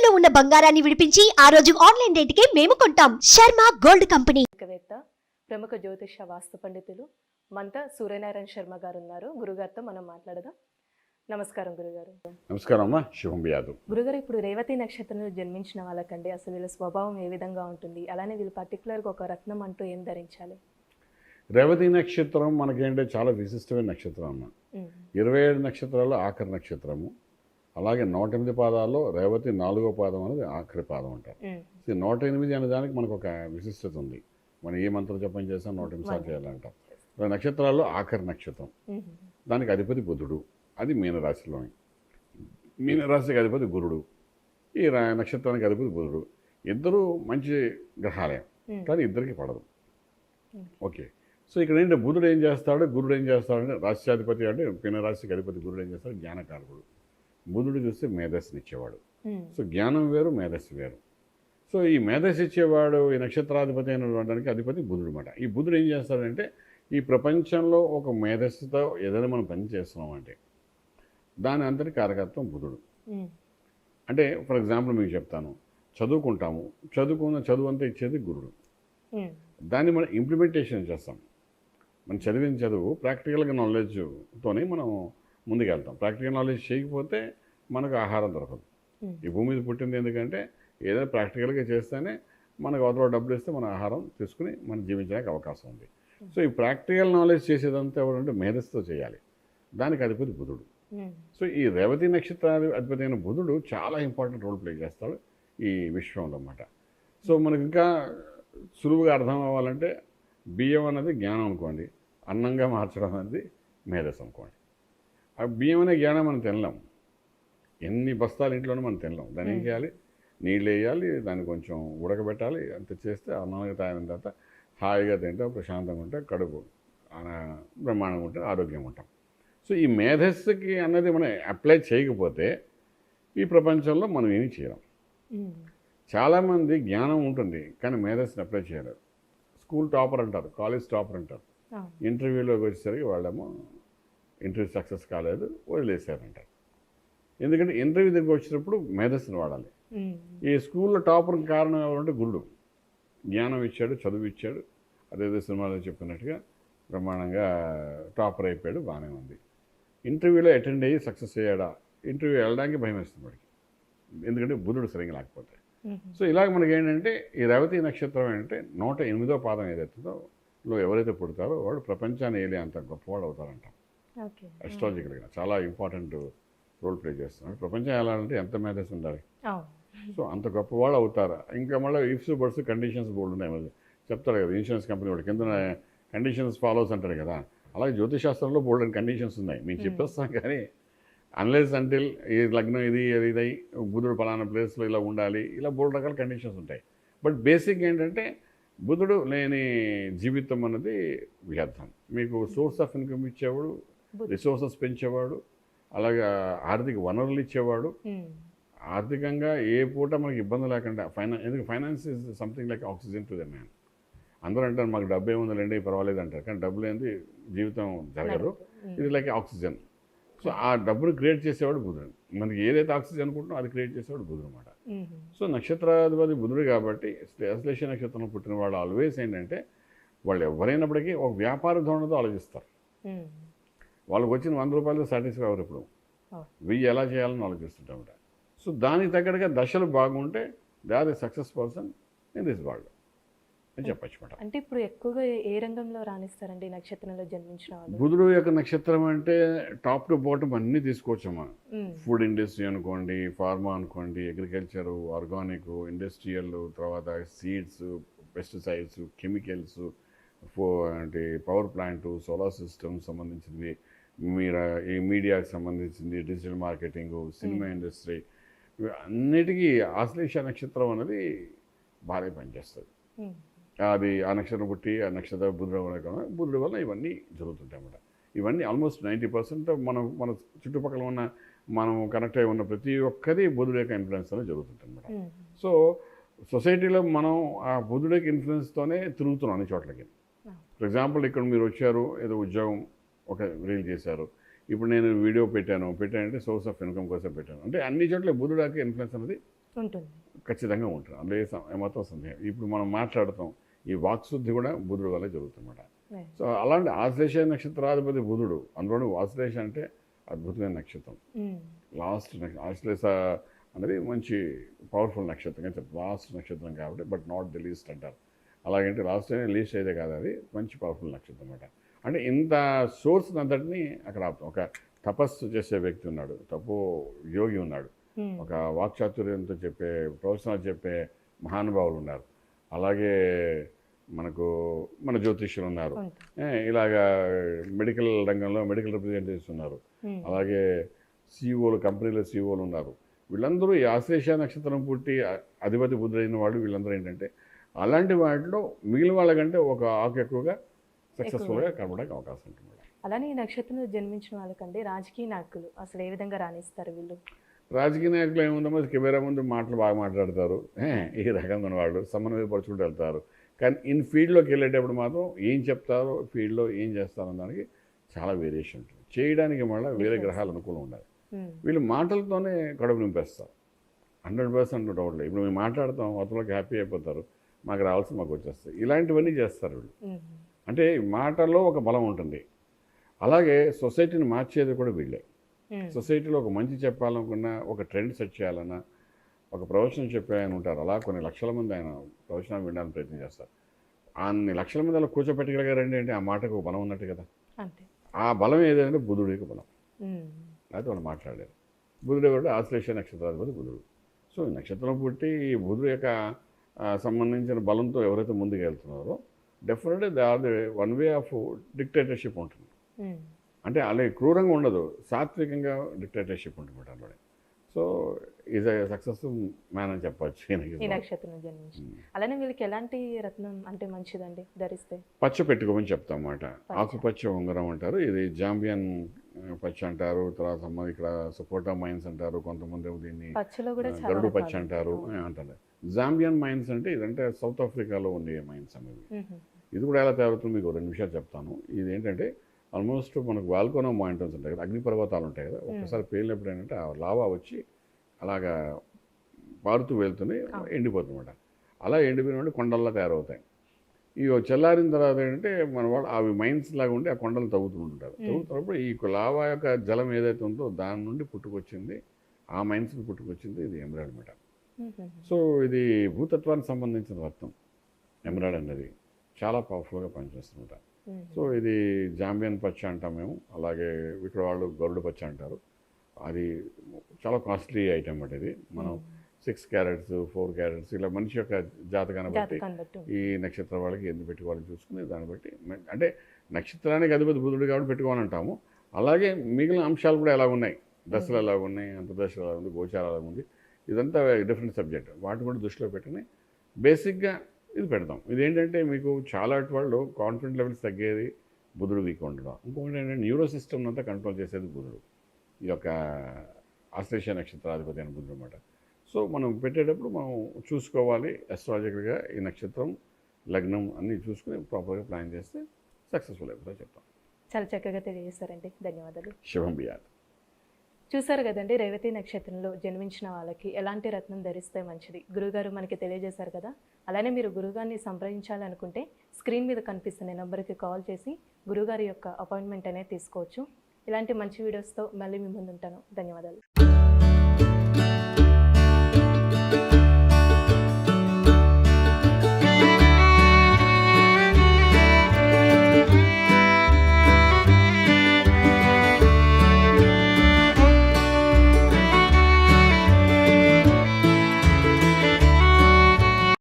తాకట్టులో ఉన్న బంగారాన్ని విడిపించి ఆ రోజు ఆన్లైన్ రేటుకే మేము కొంటాం. Sharma gold company. ప్రముఖ జ్యోతిష వాస్తు పండితులు మంత సూర్యనారాయణ శర్మ గారు ఉన్నారు. గురుగారితో మనం మాట్లాడదాం. నమస్కారం గురుగారు. నమస్కారం అమ్మా. శుభం యాదవ్. గురుగారు, ఇప్పుడు రేవతి నక్షత్రంలో జన్మించిన వాళ్ళకండి అసలు వీళ్ళ స్వభావం ఏ విధంగా ఉంటుంది, అలానే వీళ్ళు పర్టికులర్గా ఒక రత్నం అంటూ ఏం ధరించాలి? రేవతి నక్షత్రం మనకేంటే చాలా విశిష్టమైన నక్షత్రం అమ్మ. 27 నక్షత్రాల్లో ఆఖరి నక్షత్రము. అలాగే 108 పాదాల్లో రేవతి 4వ పాదం అనేది ఆఖరి పాదం అంటారు. 108 అనే దానికి మనకు ఒక విశిష్టత ఉంది. మనం ఏ మంత్రం జపం చేసినా 108 సార్లు చేయాలంటాం. నక్షత్రాల్లో ఆఖరి నక్షత్రం, దానికి అధిపతి బుధుడు. అది మీనరాశిలోని. మీనరాశికి అధిపతి గురుడు, ఈ నక్షత్రానికి అధిపతి బుధుడు. ఇద్దరు మంచి గ్రహాలే, కానీ ఇద్దరికి పడదు. ఓకే, సో ఇక్కడ ఏంటంటే బుధుడు ఏం చేస్తాడు, గురుడు ఏం చేస్తాడంటే రాశ్యాధిపతి అంటే మీనరాశికి అధిపతి గురుడు ఏం చేస్తాడు, జ్ఞానకారకుడు. బుధుడు చూస్తే మేధస్సుని ఇచ్చేవాడు. సో జ్ఞానం వేరు, మేధస్సు వేరు. సో ఈ మేధస్సు ఇచ్చేవాడు ఈ నక్షత్రాధిపతి అయినడానికి అధిపతి బుధుడు అనమాట. ఈ బుధుడు ఏం చేస్తాడంటే ఈ ప్రపంచంలో ఒక మేధస్సుతో ఏదైనా మనం పని చేస్తున్నామంటే దాని అంతటి కారకత్వం బుధుడు. అంటే ఫర్ ఎగ్జాంపుల్ మీకు చెప్తాను, చదువుకుంటాము, చదువు అంతా ఇచ్చేది గురుడు. దాన్ని మనం ఇంప్లిమెంటేషన్ చేస్తాం. మనం చదివిన చదువు ప్రాక్టికల్గా నాలెడ్జ్తోనే మనం ముందుకెళ్తాం. ప్రాక్టికల్ నాలెడ్జ్ చేయకపోతే మనకు ఆహారం దొరకదు. ఈ భూమి మీద పుట్టింది ఎందుకంటే ఏదైనా ప్రాక్టికల్గా చేస్తేనే మనకు అవతల డబ్బులు ఇస్తే మన ఆహారం తీసుకుని మనం జీవించడానికి అవకాశం ఉంది. సో ఈ ప్రాక్టికల్ నాలెడ్జ్ చేసేదంతా ఎవరంటే మేధస్సుతో చేయాలి. దానికి అధిపతి బుధుడు. సో ఈ రేవతి నక్షత్రాది అధిపతి అయిన బుధుడు చాలా ఇంపార్టెంట్ రోల్ ప్లే చేస్తాడు ఈ విశ్వంలో అన్నమాట. సో మనకు ఇంకా సులువుగా అర్థం అవ్వాలంటే బియ్యం అన్నది జ్ఞానం అనుకోండి, అన్నంగా మార్చడం అనేది మేధస్సు అనుకోండి. ఆ బియ్యం అనే జ్ఞానం మనం తినలేం. ఎన్ని బస్తాలు ఇంట్లోనే మనం తినలేం. దాన్ని ఏం చేయాలి, నీళ్ళు వేయాలి, దాన్ని కొంచెం ఉడకబెట్టాలి. అంత చేస్తే అన్నంగా తాగిన తర్వాత హాయిగా తింటాం, ప్రశాంతంగా ఉంటే కడుపు బ్రహ్మాండంగా ఉంటే ఆరోగ్యంగా ఉంటాం. సో ఈ మేధస్సుకి అన్నది మనం అప్లై చేయకపోతే ఈ ప్రపంచంలో మనం ఏమీ చేయలేం. చాలామంది జ్ఞానం ఉంటుంది కానీ మేధస్సుని అప్లై చేయలేరు. స్కూల్ టాపర్ అంటారు, కాలేజ్ టాపర్ అంటారు. ఇంటర్వ్యూలోకి వచ్చేసరికి వాళ్ళేమో ఇంటర్వ్యూ సక్సెస్ కాలేదు, వదిలేసారంటారు. ఎందుకంటే ఇంటర్వ్యూ దగ్గరికి వచ్చినప్పుడు మేధస్సుని వాడాలి. ఈ స్కూల్లో టాపర్కి కారణం ఎవరంటే గురుడు. జ్ఞానం ఇచ్చాడు, చదువు ఇచ్చాడు, అదేదో సినిమాలో చెప్పినట్టుగా బ్రహ్మాండంగా టాపర్ అయిపోయాడు, బాగానే ఉంది. ఇంటర్వ్యూలో అటెండ్ అయ్యి సక్సెస్ అయ్యాడా, ఇంటర్వ్యూ వెళ్ళడానికి భయం వేస్తుంది వాడికి, ఎందుకంటే బుధుడు సరిగ్గా లేకపోతే. సో ఇలాగ మనకి ఏంటంటే ఈ రేవతి నక్షత్రం ఏంటంటే 108వ పాదం ఏదైతుందో ఎవరైతే పుడతారో వాడు ప్రపంచాన్ని ఏలే అంత గొప్పవాడు అవుతారంట. అస్ట్రాలజికల్గా చాలా ఇంపార్టెంట్ రోల్ ప్లే చేస్తున్నారు. ప్రపంచం ఎలా అంటే ఎంత మేధస్సు ఉండాలి, సో అంత గొప్పవాళ్ళు అవుతారు. ఇంకా మళ్ళీ ఇఫ్స్ బర్డ్స్ కండిషన్స్ బోర్డు ఉన్నాయి చెప్తారు కదా ఇన్సూరెన్స్ కంపెనీ వాడు, కింద కండిషన్స్ ఫాలోస్ అంటారు కదా. అలాగే జ్యోతిశాస్త్రంలో బోర్డు కండిషన్స్ ఉన్నాయి, మీకు చెప్పేస్తాం. కానీ అన్లెస్ అంటిల్ ఈ లగ్నం ఇది ఇదై బుధుడు పలానా ప్లేస్లో ఇలా ఉండాలి, ఇలా బోర్డు రకాల కండిషన్స్ ఉంటాయి. బట్ బేసిక్ ఏంటంటే బుధుడు లేని జీవితం అన్నది వ్యర్థం. మీకు సోర్స్ ఆఫ్ ఇన్కమ్ ఇచ్చేవాడు, రిసోర్సెస్ పెంచేవాడు, అలాగే ఆర్థిక వనరులు ఇచ్చేవాడు. ఆర్థికంగా ఏ పూట మనకి ఇబ్బంది లేకుండా ఎందుకంటే finance is something like oxygen to the man. అందరూ అంటారు మాకు డబ్బు ఏముందండి పర్వాలేదు అంటారు, కానీ డబ్బు లేనిది జీవితం జరగదు. ఇది లైక్ ఆక్సిజన్. సో ఆ డబ్బును క్రియేట్ చేసేవాడు బుధుడు. మనకి ఏదైతే ఆక్సిజన్ అనుకుంటున్నామో అది క్రియేట్ చేసేవాడు బుధుడు అనమాట. సో నక్షత్రాధిపతి బుధుడు కాబట్టి అశ్లేష నక్షత్రంలో పుట్టిన వాళ్ళు ఆల్వేస్ ఏంటంటే వాళ్ళు ఎవరైనప్పటికీ ఒక వ్యాపార ధోరణితో ఆలోచిస్తారు. వాళ్ళకి వచ్చిన 100 రూపాయలు సాటిస్ఫై అవ్వరు. ఇప్పుడు 1000 ఎలా చేయాలని ఆలోచిస్తుంటామట. సో దానికి తగ్గట్టుగా దశలు బాగుంటే they are the success person in this world అని చెప్పచ్చు మాట. అంటే ఇప్పుడు ఎక్కువగా ఏ రంగంలో రాణిస్తారండి నక్షత్రంలో జన్మించిన వాళ్ళు? బుధుడు యొక్క నక్షత్రం అంటే టాప్ టు బాటమ్ అన్నీ తీసుకోవచ్చమ్మా. ఫుడ్ ఇండస్ట్రీ అనుకోండి, ఫార్మా అనుకోండి, అగ్రికల్చరు, ఆర్గానిక్, ఇండస్ట్రియల్, తర్వాత సీడ్స్, పెస్టిసైడ్స్, కెమికల్స్, అంటే పవర్ ప్లాంట్, సోలార్ సిస్టమ్ సంబంధించింది, ఈ మీడియాకి సంబంధించింది, డిజిటల్ మార్కెటింగ్, సినిమా ఇండస్ట్రీ, అన్నిటికీ ఆశ్లేష నక్షత్రం అనేది బాగా పనిచేస్తుంది. అది ఆ నక్షత్రం పుట్టి ఆ నక్షత్ర బుధుడు వల్ల ఇవన్నీ జరుగుతుంటాయి అన్నమాట. ఇవన్నీ ఆల్మోస్ట్ 90% మన చుట్టుపక్కల ఉన్న మనం కనెక్ట్ అయి ఉన్న ప్రతి ఒక్కరి బుధుడు యొక్క ఇన్ఫ్లుయెన్స్ అనేది జరుగుతుంటుంది అన్నమాట. సో సొసైటీలో మనం ఆ బుధుడు యొక్క ఇన్ఫ్లుయెన్స్తోనే తిరుగుతున్నాం అన్ని చోట్లకి. ఫర్ ఎగ్జాంపుల్ ఇక్కడ మీరు వచ్చారు, ఏదో ఉద్యోగం ఒక రీల్ చేశారు, ఇప్పుడు నేను వీడియో పెట్టానంటే సోర్స్ ఆఫ్ ఇన్కమ్ కోసం పెట్టాను అంటే అన్ని చోట్ల బుధుడు యొక్క ఇన్ఫ్లుయెన్స్ అనేది ఉంటుంది. ఖచ్చితంగా ఉంటుంది. అందులో ఏమాత్రం సందేహం. ఇప్పుడు మనం మాట్లాడుతాం ఈ వాక్శుద్ధి కూడా బుధుడు వల్ల జరుగుతుందన్నమాట. సో అలాంటి ఆశ్లేష నక్షత్రాధిపతి బుధుడు, అందులోని ఆశ్లేష అంటే అద్భుతమైన నక్షత్రం. లాస్ట్ ఆశ్లేష అనేది మంచి పవర్ఫుల్ నక్షత్రంగా చెప్తారు. లాస్ట్ నక్షత్రం కాబట్టి, బట్ నాట్ ది లీస్ట్ అంటారు. అలాగంటే లాస్ట్ అయినా లీస్ట్ అయితే కాదు, అది మంచి పవర్ఫుల్ నక్షత్రం అన్నమాట. అంటే ఇంత సోర్స్ అంతటిని అక్కడ ఆపుతాం. ఒక తపస్సు చేసే వ్యక్తి ఉన్నాడు, యోగి ఉన్నాడు, ఒక వాక్చాతుర్యంతో చెప్పే ప్రవచనాలు చెప్పే మహానుభావులు ఉన్నారు, అలాగే మన జ్యోతిష్యులు ఉన్నారు, ఇలాగా మెడికల్ రంగంలో మెడికల్ రిప్రజెంటేటివ్స్ ఉన్నారు, అలాగే సిఇఓలు, కంపెనీల సిఇఓలు ఉన్నారు. వీళ్ళందరూ ఈ ఆశ్లేష నక్షత్రం పుట్టి అధిపతి బుద్ధుడైన వాళ్ళు వీళ్ళందరూ ఏంటంటే అలాంటి వాటిలో మిగిలిన వాళ్ళకంటే ఒక ఆకు ఎక్కువగా సక్సెస్ఫుల్గా కనబడడానికి అవకాశం ఉంటుంది. అలానే ఈ నక్షత్రంలో జన్మించిన వాళ్ళకంటే రాజకీయ నాయకులు అసలు ఏ విధంగా రాణిస్తారు వీళ్ళు? రాజకీయ నాయకులు ఏముందో కెమెరా ముందు మాటలు బాగా మాట్లాడతారు, ఈ రకంగా ఉన్న వాళ్ళు సమన్వయపరుచుకుంటూ వెళ్తారు. కానీ ఇన్ ఫీల్డ్లోకి వెళ్ళేటప్పుడు మాత్రం ఏం చెప్తారో, ఫీల్డ్లో ఏం చేస్తారో దానికి చాలా వేరియేషన్ ఉంటుంది. చేయడానికి మళ్ళీ వేరే గ్రహాలు అనుకూలం ఉండాలి. వీళ్ళు మాటలతోనే కడుపు నింపేస్తారు, 100% డౌట్ లేదు. ఇప్పుడు మేము మాట్లాడతాం, అవతలకి హ్యాపీ అయిపోతారు, మాకు రావాల్సి మాకు వచ్చేస్తాయి. ఇలాంటివన్నీ చేస్తారు వీళ్ళు. అంటే మాటల్లో ఒక బలం ఉంటుంది. అలాగే సొసైటీని మార్చేది కూడా వీళ్ళే. సొసైటీలో ఒక మంచి చెప్పాలనుకున్నా, ఒక ట్రెండ్ సెట్ చేయాలన్నా, ఒక ప్రవచనం చెప్పే ఆయన ఉంటారు, అలా కొన్ని లక్షల మంది ఆయన ప్రవచనాలు వినడానికి ప్రయత్నం చేస్తారు. అన్ని లక్షల మంది అలా కూర్చోపెట్టగలిగారండి అంటే ఆ మాటకు బలం ఉన్నట్టు కదా. ఆ బలం ఏదంటే బుధుడికి బలం. అయితే వాళ్ళు మాట్లాడారు. బుధుడు కూడా ఆశ్లేష నక్షత్రాధిపతి బుధుడు. సో ఈ నక్షత్రం పుట్టి ఈ బుధుడు యొక్క సంబంధించిన బలంతో ఎవరైతే ముందుకు వెళ్తున్నారో డెఫినెట్గా they are the one way of dictatorship ఉంటుంది. అంటే అలాగే క్రూరంగా ఉండదు, సాత్వికంగా డిక్టేటర్షిప్ ఉంటుంది అందులో. So is a successful man అని చెప్పచ్చు ఈ నక్షత్రం జన్మించి. అలానే వీళ్ళకి ఎలాంటి రత్నం అంటే మంచిదండి ధరిస్తే? పచ్చ పెట్టుకోమని చెప్తాం అన్నమాట. ఆకుపచ్చ ఉంగరం అంటారు, ఇది జాంబియన్ పచ్చ అంటారు. తర్వాత ఇక్కడ సపోటా మైన్స్ అంటారు, కొంతమంది దీన్ని గరుడు పచ్చ అంటారు అంటారు. జాంబియన్ మైన్స్ అంటే ఇదంటే సౌత్ ఆఫ్రికాలో ఉండే మైన్స్ అనేవి. ఇది కూడా ఎలా తయారవుతుంది మీకు 2 నిమిషాలు చెప్తాను. ఇది ఏంటంటే ఆల్మోస్ట్ మనకు వాల్కోనో మాయింటన్స్ ఉంటాయి కదా, అగ్నిపర్వతాలు ఉంటాయి కదా, ఒక్కసారి పేలినప్పుడు ఏంటంటే ఆ లావా వచ్చి అలాగా పారుతూ వెళ్తూనే ఎండిపోతుందన్నమాట. అలా ఎండిపోయిన కొండల్లా తయారవుతాయి. ఇవి చల్లారిన తర్వాత ఏంటంటే మన వాళ్ళు అవి మైన్స్ లాగా ఉండి ఆ కొండలు తవ్వుతూ ఉంటారు. తవ్వుతున్నప్పుడు ఈ లావా యొక్క జలం ఏదైతే ఉందో దాని నుండి పుట్టుకొచ్చింది, ఆ మైన్స్కి పుట్టుకొచ్చింది ఇది ఎమరాల్డ్ అనమాట. సో ఇది భూతత్వానికి సంబంధించిన రత్నం. ఎమరాల్డ్ అనేది చాలా పవర్ఫుల్గా పనిచేస్తుంట. సో ఇది జాంబియన్ పచ్చ అంటాం మేము, అలాగే ఇక్కడ వాళ్ళు గరుడు పచ్చ అంటారు. అది చాలా కాస్ట్లీ ఐటమ్ అన్నమాట. ఇది మనం 6 క్యారెట్స్ 4 క్యారెట్స్ ఇలా మనిషి యొక్క జాతకాన్ని బట్టి ఈ నక్షత్రం వాళ్ళకి ఎందుకు పెట్టుకోవాలని చూసుకుని దాన్ని బట్టి, అంటే నక్షత్రానికి అధిపతి బుధుడు కాబట్టి పెట్టుకోవాలంటాము. అలాగే మిగిలిన అంశాలు కూడా ఎలా ఉన్నాయి, దశలు ఎలా ఉన్నాయి, అంతర్దశలు ఎలా ఉంది, గోచారం ఎలా ఉంది, ఇదంతా డిఫరెంట్ సబ్జెక్ట్. వాటిని కూడా దృష్టిలో పెట్టుకుని బేసిక్గా ఇది పెడతాం. ఇదేంటంటే మీకు చాలా వాళ్ళు కాన్ఫిడెంట్ లెవెల్స్ తగ్గేది బుధుడు వీక్ ఉండడం. ఇంకొకటి ఏంటంటే న్యూరో సిస్టమ్ అంతా కంట్రోల్ చేసేది బుధుడు, ఈ యొక్క ఆశ్లేష నక్షత్రాధిపతి అయిన బుధుడు అనమాట. సో మనం పెట్టేటప్పుడు మనం చూసుకోవాలి అస్ట్రాలజికల్గా ఈ నక్షత్రం లగ్నం అన్నీ చూసుకుని ప్రాపర్గా ప్లాన్ చేస్తే సక్సెస్ఫుల్ అయిపోతుందో చెప్తాం. చాలా చక్కగా తెలియజేస్తారండి, ధన్యవాదాలు. శుభం బియాద్. చూసారు కదండి, రేవతి నక్షత్రంలో జన్మించిన వాళ్ళకి ఎలాంటి రత్నం ధరిస్తే మంచిది గురుగారు మనకి తెలియజేశారు కదా. అలానే మీరు గురుగారిని సంప్రదించాలనుకుంటే స్క్రీన్ మీద కనిపిస్తున్న నెంబర్కి కాల్ చేసి గురుగారి యొక్క అపాయింట్మెంట్ అనేది తీసుకోవచ్చు. ఇలాంటి మంచి వీడియోస్తో మళ్ళీ మీ ముందు ఉంటాను. ధన్యవాదాలు.